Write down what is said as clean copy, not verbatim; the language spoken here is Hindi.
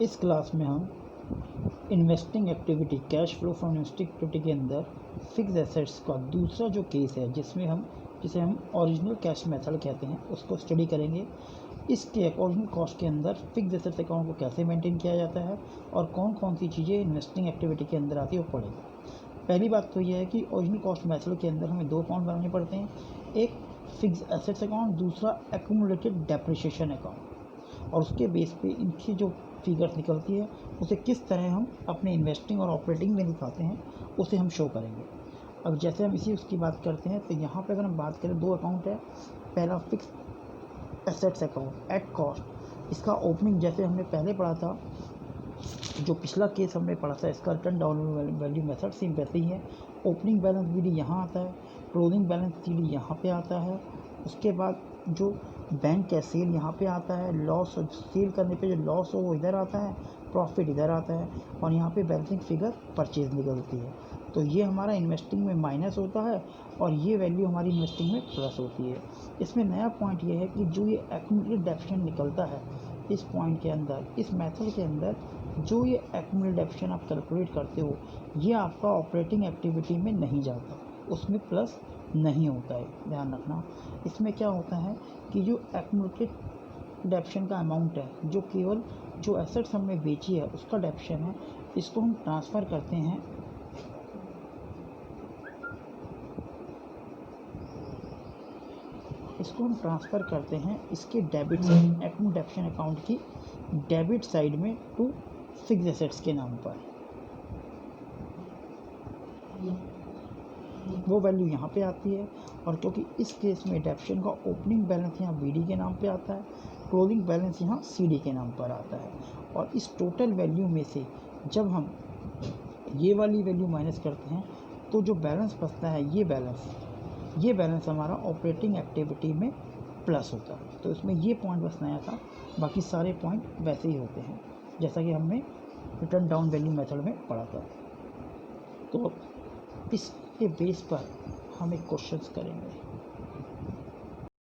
इस क्लास में हम investing activity, cash flow from investing activity के अंदर फिक्स एसेट्स का दूसरा जो केस है जिसे हम ओरिजिनल कैश मेथड कहते हैं उसको स्टडी करेंगे। इसके ओरिजिनल कॉस्ट के अंदर फिक्स एसेट्स अकाउंट को कैसे मेंटेन किया जाता है और कौन कौन सी चीज़ें इन्वेस्टिंग एक्टिविटी के अंदर आती है वो पढ़ेंगे। पहली बात तो यह है कि ओरिजिनल कॉस्ट मेथड के अंदर हमें दो अकाउंट बनाने पड़ते हैं, एक फिक्स एसेट्स अकाउंट, दूसरा एक्यूमुलेटेड डेप्रिसिएशन अकाउंट। और उसके बेस पे इनकी जो फिगर्स निकलती है उसे किस तरह हम अपने इन्वेस्टिंग और ऑपरेटिंग में दिखाते हैं उसे हम शो करेंगे। अब जैसे हम उसकी बात करते हैं तो यहाँ पे अगर हम बात करें दो अकाउंट है। पहला fix assets account at cost, इसका ओपनिंग जैसे हमने पहले पढ़ा था, जो पिछला केस हमने पढ़ा था इसका return down value method same वैसे ही है। ओपनिंग बैलेंस बी डी यहाँ आता है, क्लोजिंग बैलेंस सी डी यहाँ पे आता है। उसके बाद जो बैंक है सेल यहाँ पे आता है, लॉस सेल करने पे जो लॉस हो वो इधर आता है, प्रॉफिट इधर आता है और यहाँ पे बैलेंसिंग फिगर परचेज निकलती है। तो ये हमारा इन्वेस्टिंग में माइनस होता है और ये वैल्यू हमारी इन्वेस्टिंग में प्लस होती है। इसमें नया पॉइंट ये है कि जो ये एक्यूमुलेटेड डेफिशिएंट निकलता है इस पॉइंट के अंदर, इस मेथड के अंदर जो ये एक्यूमुलेटेड डेफिशिएंट आप कैलकुलेट करते हो ये आपका ऑपरेटिंग एक्टिविटी में नहीं जाता, उसमें प्लस नहीं होता है, ध्यान रखना। इसमें क्या होता है कि जो एक्यूमुलेटेड डेफिशिएंट का अमाउंट है, जो केवल जो एसेट्स हमने बेची है उसका डेफिशिएंट है, इसको हम ट्रांसफ़र करते हैं इसके debit side, accumulated deficient account की डेबिट साइड में टू फिक्स एसेट्स के नाम पर। वो वैल्यू यहाँ पे आती है और क्योंकि इस केस में डेफिशिएंट का ओपनिंग बैलेंस यहाँ बी डी के नाम पे आता है, क्लोजिंग बैलेंस यहाँ सी डी के नाम पर आता है और इस टोटल वैल्यू में से जब हम ये वाली वैल्यू माइनस करते हैं तो जो बैलेंस बचता है ये बैलेंस हमारा ऑपरेटिंग एक्टिविटी में प्लस होता है। तो इसमें ये पॉइंट बस नया था, बाकी सारे पॉइंट वैसे ही होते हैं जैसा कि हमने रिटर्न डाउन वैल्यू मेथड में पढ़ा था। तो इसके बेस पर हम एक क्वेश्चंस करेंगे।